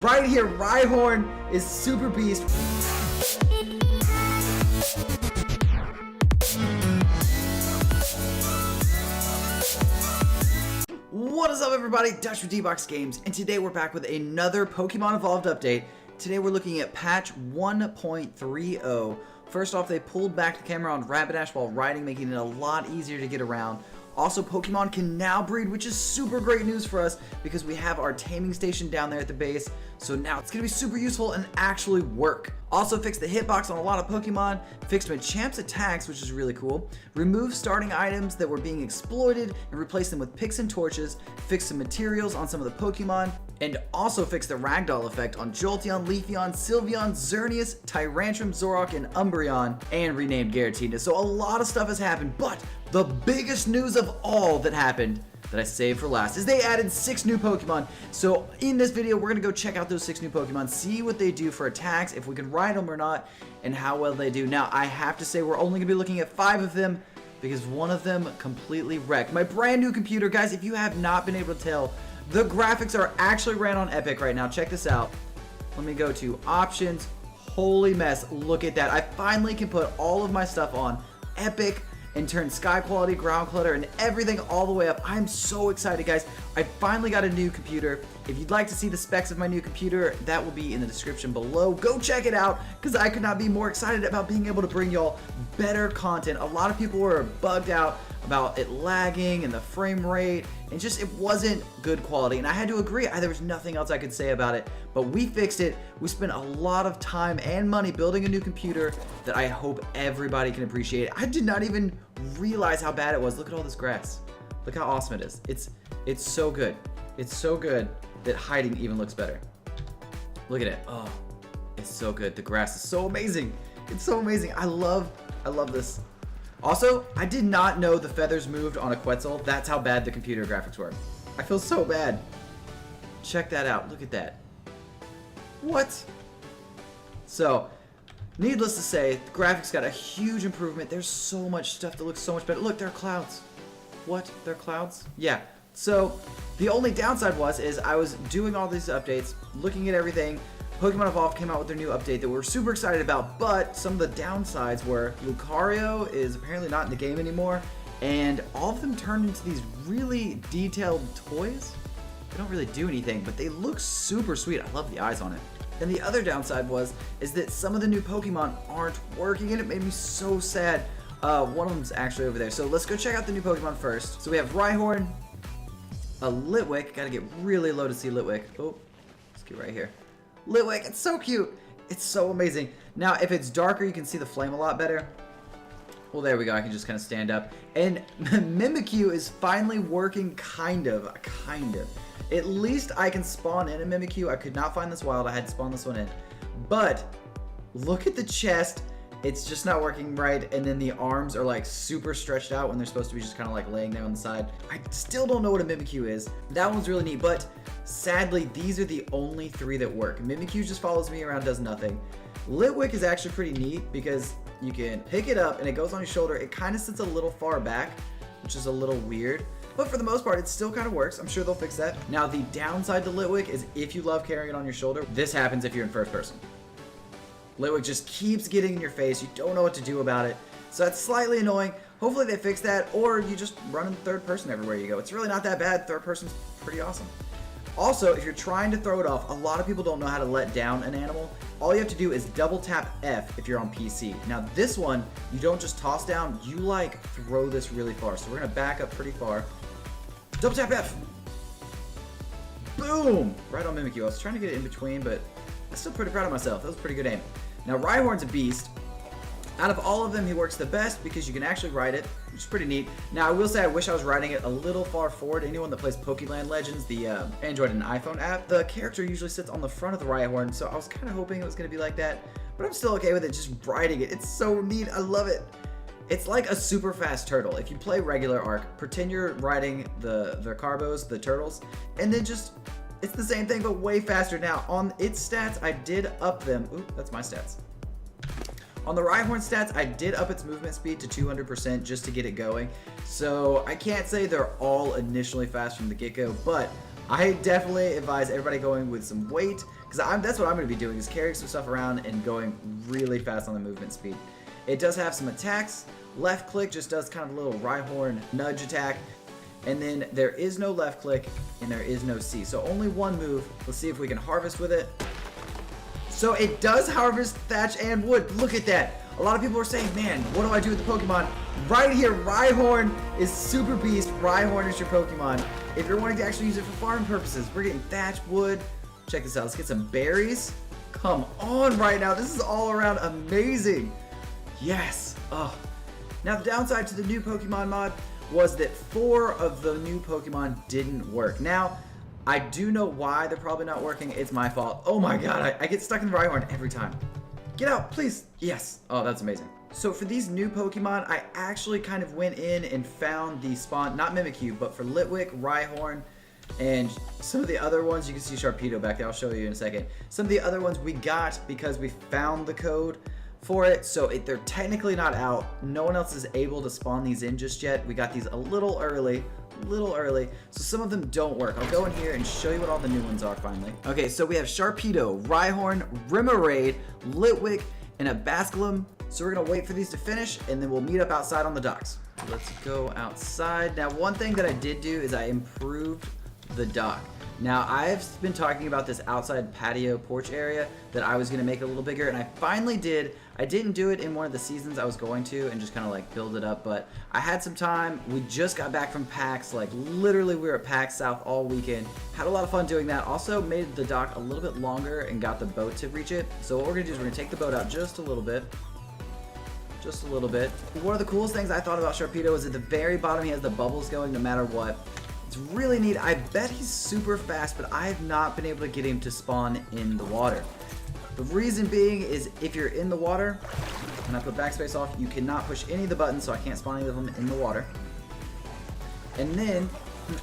right here. Rhyhorn is super beast. What is up, everybody? Dutch with D-Box Games, and today we're back with another Pokemon Evolved update. Today we're looking at patch 1.30. First off, they pulled back the camera on Rapidash while riding, making it a lot easier to get around. Also, Pokemon can now breed, which is super great news for us because we have our taming station down there at the base. So now it's going to be super useful and actually work. Also fixed the hitbox on a lot of Pokemon, fixed Machamp's attacks, which is really cool, removed starting items that were being exploited and replaced them with picks and torches, fixed some materials on some of the Pokemon, and also fixed the Ragdoll effect on Jolteon, Leafeon, Sylveon, Xerneas, Tyrantrum, Zoroark, and Umbreon, and renamed Giratina. So a lot of stuff has happened, but the biggest news of all that happened that I saved for last is they added 6 new Pokemon. So in this video, we're gonna go check out those 6 new Pokemon, see what they do for attacks, if we can ride them or not, and how well they do. Now, I have to say we're only gonna be looking at 5 of them because one of them completely wrecked my brand new computer. Guys, if you have not been able to tell, the graphics are actually ran on Epic right now. Check this out. Let me go to options. Holy mess, look at that. I finally can put all of my stuff on Epic and turn sky quality, ground clutter, and everything all the way up. I'm so excited, guys. I finally got a new computer. If you'd like to see the specs of my new computer, that will be in the description below. Go check it out, because I could not be more excited about being able to bring y'all better content. A lot of people were bugged out about it lagging and the frame rate, and just it wasn't good quality. And I had to agree, there was nothing else I could say about it. But we fixed it. We spent a lot of time and money building a new computer that I hope everybody can appreciate. I did not even realize how bad it was. Look at all this grass. Look how awesome it is. It's so good. It's so good that hiding even looks better. Look at it. Oh, it's so good. The grass is so amazing. It's so amazing. I love this. Also, I did not know the feathers moved on a Quetzal. That's how bad the computer graphics were. I feel so bad. Check that out. Look at that. What? So, needless to say, the graphics got a huge improvement. There's so much stuff that looks so much better. Look, there are clouds. What? There are clouds? Yeah. So, the only downside is I was doing all these updates, looking at everything. Pokemon Evolved came out with their new update that we're super excited about, but some of the downsides were Lucario is apparently not in the game anymore, and all of them turned into these really detailed toys. They don't really do anything, but they look super sweet. I love the eyes on it. And the other downside is that some of the new Pokemon aren't working, and it made me so sad. One of them's actually over there. So let's go check out the new Pokemon first. So we have Rhyhorn, a Litwick. Gotta get really low to see Litwick. Oh, let's get right here. Litwick, it's so cute. It's so amazing. Now, if it's darker, you can see the flame a lot better. Well, there we go. I can just kind of stand up. And Mimikyu is finally working, kind of. At least I can spawn in a Mimikyu. I could not find this wild. I had to spawn this one in. But look at the chest. It's just not working right. And then the arms are like super stretched out when they're supposed to be just kind of like laying there on the side. I still don't know what a Mimikyu is. That one's really neat. But sadly, these are the only 3 that work. Mimikyu just follows me around, does nothing. Litwick is actually pretty neat because you can pick it up and it goes on your shoulder. It kind of sits a little far back, which is a little weird. But for the most part, it still kind of works. I'm sure they'll fix that. Now, the downside to Litwick is if you love carrying it on your shoulder, this happens if you're in first person. Litwick just keeps getting in your face. You don't know what to do about it. So that's slightly annoying. Hopefully they fix that, or you just run in third person everywhere you go. It's really not that bad. Third person's pretty awesome. Also, if you're trying to throw it off, a lot of people don't know how to let down an animal. All you have to do is double tap F if you're on PC. Now this one, you don't just toss down, you like throw this really far. So we're gonna back up pretty far. Double tap F. Boom! Right on Mimikyu. I was trying to get it in between, but I'm still pretty proud of myself. That was a pretty good aim. Now Rhyhorn's a beast. Out of all of them, he works the best because you can actually ride it, which is pretty neat. Now, I will say I wish I was riding it a little far forward. Anyone that plays Pokéland Legends, the Android and iPhone app, the character usually sits on the front of the Rhyhorn, so I was kind of hoping it was going to be like that. But I'm still okay with it, just riding it. It's so neat. I love it. It's like a super fast turtle. If you play regular Arc, pretend you're riding the Carbos, the turtles, and then just, it's the same thing, but way faster. Now, on its stats, I did up them. Ooh, that's my stats. On the Rhyhorn stats, I did up its movement speed to 200% just to get it going. So I can't say they're all initially fast from the get-go, but I definitely advise everybody going with some weight, because that's what I'm going to be doing, is carrying some stuff around and going really fast on the movement speed. It does have some attacks. Left click just does kind of a little Rhyhorn nudge attack. And then there is no left click and there is no C. So only one move. Let's see if we can harvest with it. So it does harvest thatch and wood. Look at that. A lot of people are saying, man, what do I do with the Pokemon? Right here, Rhyhorn is super beast. Rhyhorn is your Pokemon. If you're wanting to actually use it for farming purposes, we're getting thatch, wood. Check this out. Let's get some berries. Come on right now. This is all around amazing. Yes. Oh. Now the downside to the new Pokemon mod was that 4 of the new Pokemon didn't work. Now, I do know why they're probably not working. It's my fault. Oh my god, I get stuck in the Rhyhorn every time. Get out, please. Yes. Oh, that's amazing. So for these new Pokemon, I actually kind of went in and found the spawn, not Mimikyu, but for Litwick, Rhyhorn, and some of the other ones. You can see Sharpedo back there. I'll show you in a second. Some of the other ones we got because we found the code for it, so they're technically not out. No one else is able to spawn these in just yet. We got these a little early, so some of them don't work. I'll go in here and show you what all the new ones are finally. Okay, so we have Sharpedo, Rhyhorn, Remoraid, Litwick, and a Basculum. So we're gonna wait for these to finish and then we'll meet up outside on the docks. Let's go outside. Now, one thing that I did do is I improved the dock. Now, I've been talking about this outside patio porch area that I was going to make a little bigger, and I finally did. I didn't do it in one of the seasons I was going to and just kind of like build it up, but I had some time. We just got back from PAX, like literally we were at PAX South all weekend. Had a lot of fun doing that. Also made the dock a little bit longer and got the boat to reach it. So what we're going to do is we're going to take the boat out just a little bit. Just a little bit. One of the coolest things I thought about Sharpedo is at the very bottom he has the bubbles going no matter what. It's really neat. I bet he's super fast, but I have not been able to get him to spawn in the water. The reason being is if you're in the water, when I put backspace off, you cannot push any of the buttons, so I can't spawn any of them in the water. And then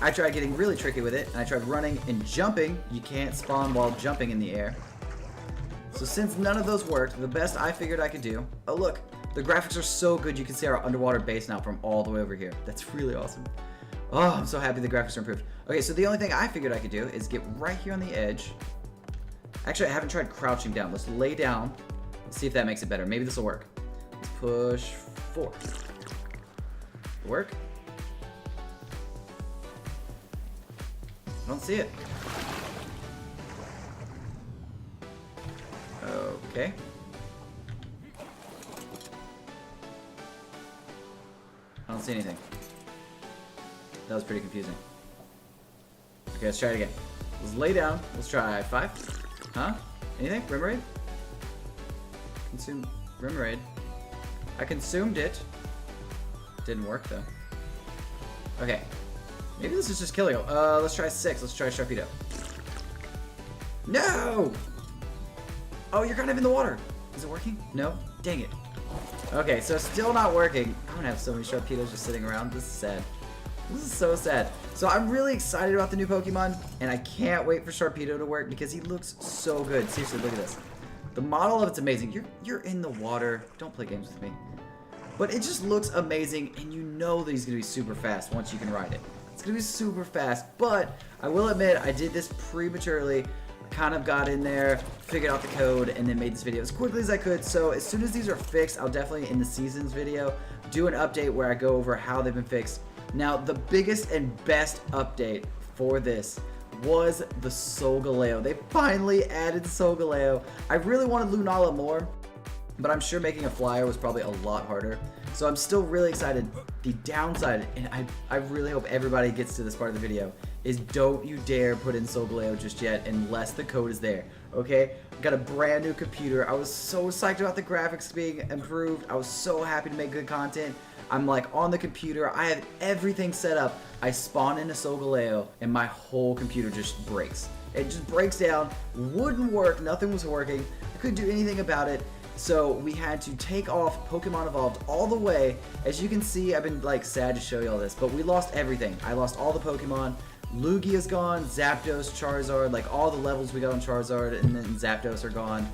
I tried getting really tricky with it, and I tried running and jumping. You can't spawn while jumping in the air. So since none of those worked, the best I figured I could do, oh look, the graphics are so good you can see our underwater base now from all the way over here. That's really awesome. Oh, I'm so happy the graphics are improved. Okay, so the only thing I figured I could do is get right here on the edge. Actually, I haven't tried crouching down. Let's lay down. Let's see if that makes it better. Maybe this will work. Let's push 4. Work? I don't see it. Okay. I don't see anything. That was pretty confusing. Okay, let's try it again. Let's lay down. Let's try 5. Huh? Anything? Remoraid? Consume Remoraid. I consumed it. Didn't work though. Okay. Maybe this is just killing him. Let's try 6. Let's try Sharpedo. No! Oh, you're kind of in the water. Is it working? No? Dang it. Okay, so still not working. I'm gonna have so many Sharpedos just sitting around. This is sad. This is so sad. So I'm really excited about the new Pokemon, and I can't wait for Sharpedo to work because he looks so good. Seriously, look at this. The model of it's amazing. You're in the water. Don't play games with me. But it just looks amazing, and you know that he's going to be super fast once you can ride it. It's going to be super fast, but I will admit I did this prematurely. I kind of got in there, figured out the code, and then made this video as quickly as I could. So as soon as these are fixed, I'll definitely, in the seasons video, do an update where I go over how they've been fixed. Now, the biggest and best update for this was the Solgaleo. They finally added Solgaleo. I really wanted Lunala more, but I'm sure making a flyer was probably a lot harder. So I'm still really excited. The downside, and I really hope everybody gets to this part of the video, is don't you dare put in Solgaleo just yet unless the code is there, okay? Got a brand new computer. I was so psyched about the graphics being improved. I was so happy to make good content. I'm like on the computer. I have everything set up. I spawn into Solgaleo and my whole computer just breaks. It just breaks down. Wouldn't work. Nothing was working. I couldn't do anything about it. So we had to take off Pokemon Evolved all the way. As you can see, I've been like sad to show you all this, but we lost everything. I lost all the Pokemon. Lugia's gone, Zapdos, Charizard, like all the levels we got on Charizard and then Zapdos are gone.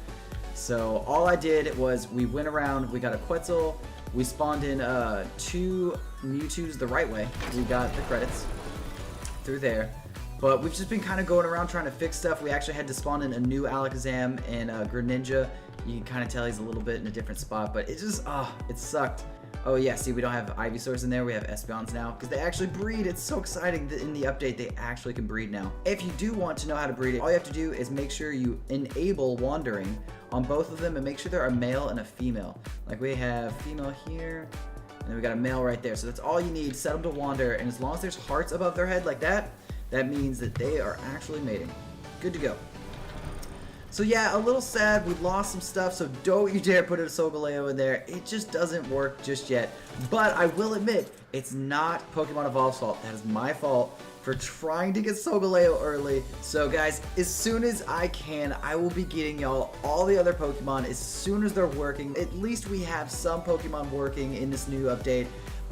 So all I did was we went around, we got a Quetzal, we spawned in 2 Mewtwo's the right way. We got the credits through there. But we've just been kind of going around trying to fix stuff. We actually had to spawn in a new Alakazam and Greninja. You can kind of tell he's a little bit in a different spot, but it just, it sucked. Oh yeah, see, we don't have Ivysaurs in there, we have Espeons now, because they actually breed. It's so exciting that in the update they actually can breed now. If you do want to know how to breed it, all you have to do is make sure you enable wandering on both of them and make sure there are a male and a female. Like we have female here, and then we got a male right there. So that's all you need, set them to wander, and as long as there's hearts above their head like that, that means that they are actually mating. Good to go. So yeah, a little sad, we lost some stuff, so don't you dare put a Solgaleo in there. It just doesn't work just yet. But I will admit, it's not Pokemon Evolve's fault. That is my fault for trying to get Solgaleo early. So guys, as soon as I can, I will be getting y'all all the other Pokemon as soon as they're working. At least we have some Pokemon working in this new update,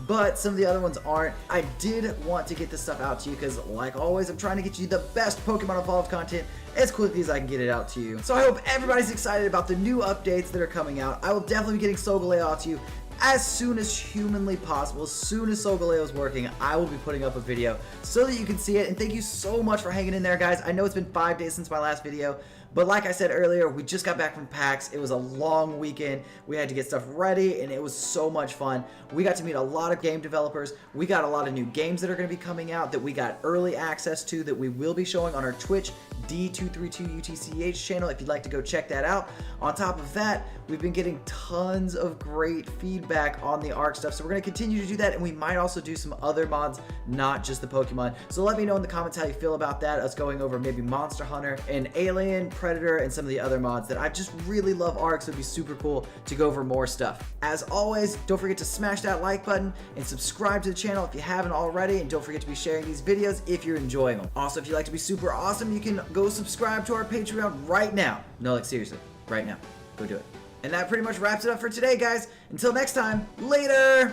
but some of the other ones aren't. I did want to get this stuff out to you because, like always, I'm trying to get you the best Pokemon Evolved content as quickly as I can get it out to you. So I hope everybody's excited about the new updates that are coming out. I will definitely be getting Solgaleo out to you as soon as humanly possible. As soon as Solgaleo is working, I will be putting up a video so that you can see it. And thank you so much for hanging in there, guys. I know it's been 5 days since my last video, but like I said earlier, we just got back from PAX. It was a long weekend. We had to get stuff ready, and it was so much fun. We got to meet a lot of game developers. We got a lot of new games that are going to be coming out that we got early access to that we will be showing on our Twitch D232UTCH channel if you'd like to go check that out. On top of that, we've been getting tons of great feedback on the ARC stuff, so we're going to continue to do that, and we might also do some other mods, not just the Pokemon. So let me know in the comments how you feel about that, us going over maybe Monster Hunter and Alien, Predator, and some of the other mods that I just really love ARC, so it'd be super cool to go over more stuff. As always, don't forget to smash that like button and subscribe to the channel if you haven't already, and don't forget to be sharing these videos if you're enjoying them. Also, if you'd like to be super awesome, you can go subscribe to our Patreon right now. No, like seriously, right now. Go do it. And that pretty much wraps it up for today, guys. Until next time, later!